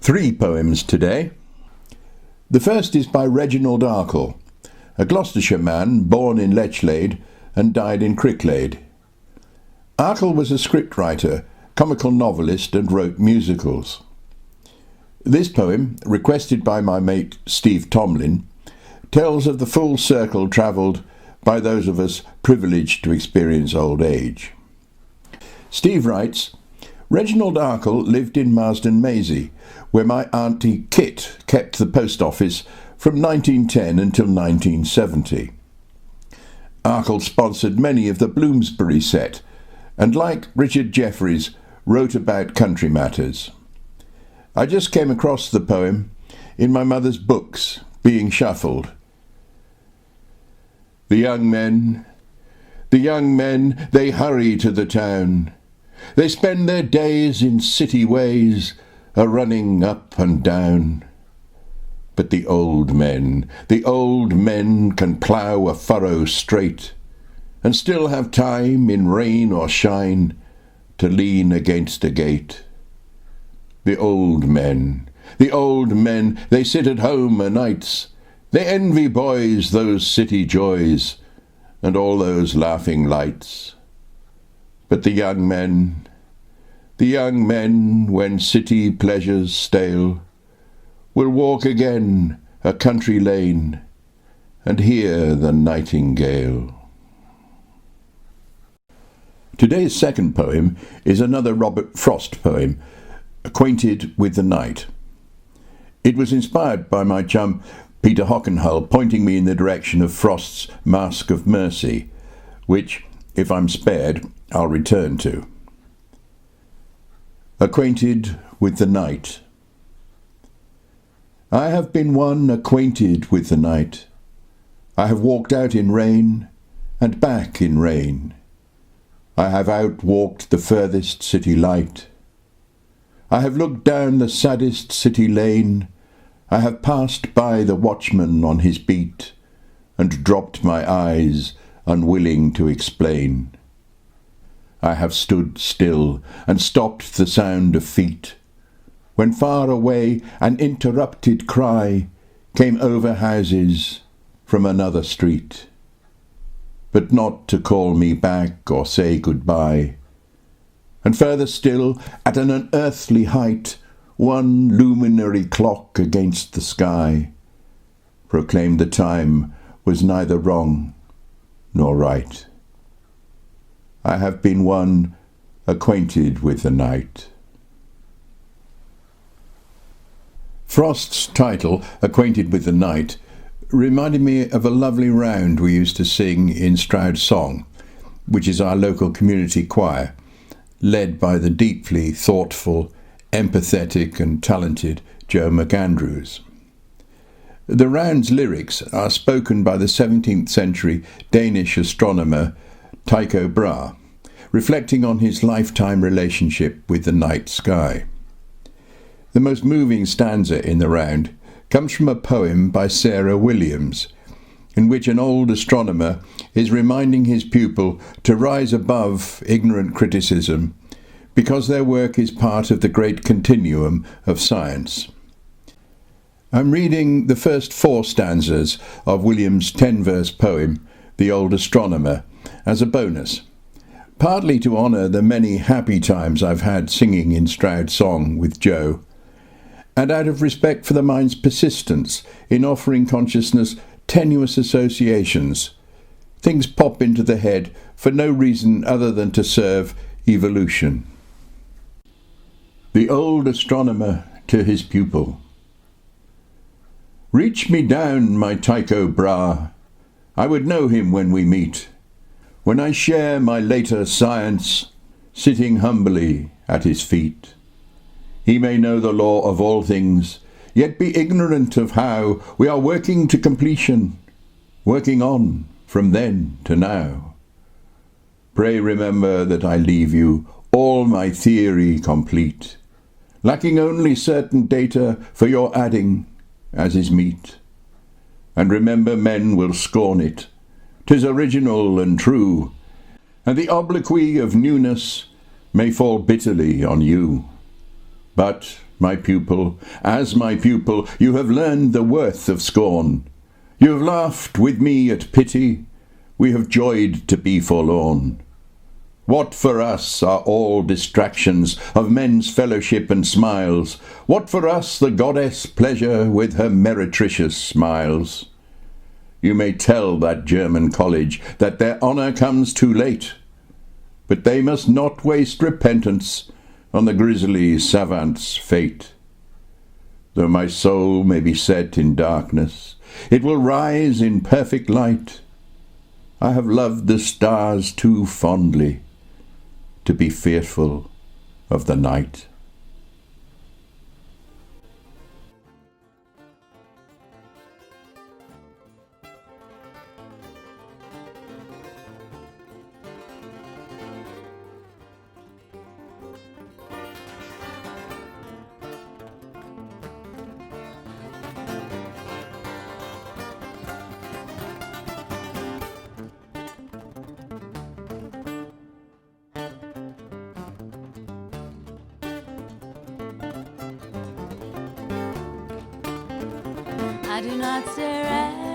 Three poems today. The first is by Reginald Arkell, a Gloucestershire man born in Lechlade and died in Cricklade. Arkell was a scriptwriter, comical novelist and wrote musicals. This poem, requested by my mate Steve Tomlin, tells of the full circle travelled by those of us privileged to experience old age. Steve writes, Reginald Arkell lived in Marsden Maisie, where my auntie Kit kept the post office from 1910 until 1970. Arkell sponsored many of the Bloomsbury set, and like Richard Jefferies, wrote about country matters. I just came across the poem in my mother's books, being shuffled. The young men, they hurry to the town. They spend their days in city ways, a-running up and down. But the old men can plough a furrow straight, and still have time, in rain or shine, to lean against a gate. The old men, they sit at home o' nights. They envy boys those city joys, and all those laughing lights. But the young men, when city pleasures stale, will walk again a country lane, and hear the nightingale. Today's second poem is another Robert Frost poem, Acquainted with the Night. It was inspired by my chum Peter Hockenhull pointing me in the direction of Frost's Mask of Mercy, which, if I'm spared, I'll return to. Acquainted with the Night. I have been one acquainted with the night. I have walked out in rain and back in rain. I have outwalked the furthest city light. I have looked down the saddest city lane. I have passed by the watchman on his beat and dropped my eyes, unwilling to explain. I have stood still and stopped the sound of feet, when far away an interrupted cry came over houses from another street. But not to call me back or say goodbye. And further still, at an unearthly height, one luminary clock against the sky proclaimed the time was neither wrong nor right. I have been one acquainted with the night. Frost's title, Acquainted with the Night, reminded me of a lovely round we used to sing in Stroud Song, which is our local community choir, led by the deeply thoughtful, empathetic and talented Joe McAndrews. The round's lyrics are spoken by the 17th century Danish astronomer Tycho Brahe, reflecting on his lifetime relationship with the night sky. The most moving stanza in the round comes from a poem by Sarah Williams, in which an old astronomer is reminding his pupil to rise above ignorant criticism because their work is part of the great continuum of science. I'm reading the first 4 stanzas of Williams' 10-verse poem, The Old Astronomer, as a bonus, partly to honour the many happy times I've had singing in Stroud Song with Joe, and out of respect for the mind's persistence in offering consciousness tenuous associations. Things pop into the head for no reason other than to serve evolution. The old astronomer to his pupil. Reach me down, my Tycho Brahe. I would know him when we meet, when I share my later science, sitting humbly at his feet. He may know the law of all things, yet be ignorant of how we are working to completion, working on from then to now. Pray remember that I leave you all my theory complete, lacking only certain data for your adding, as is meet. And remember men will scorn it, 'tis original and true, and the obloquy of newness may fall bitterly on you. But My pupil, as my pupil, you have learned the worth of scorn. You have laughed with me at pity, we have joyed to be forlorn. What for us are all distractions of men's fellowship and smiles? What for us the goddess pleasure with her meretricious smiles? You may tell that German college that their honour comes too late, but they must not waste repentance on the grisly savant's fate. Though my soul may be set in darkness, it will rise in perfect light. I have loved the stars too fondly to be fearful of the night. I do not stare at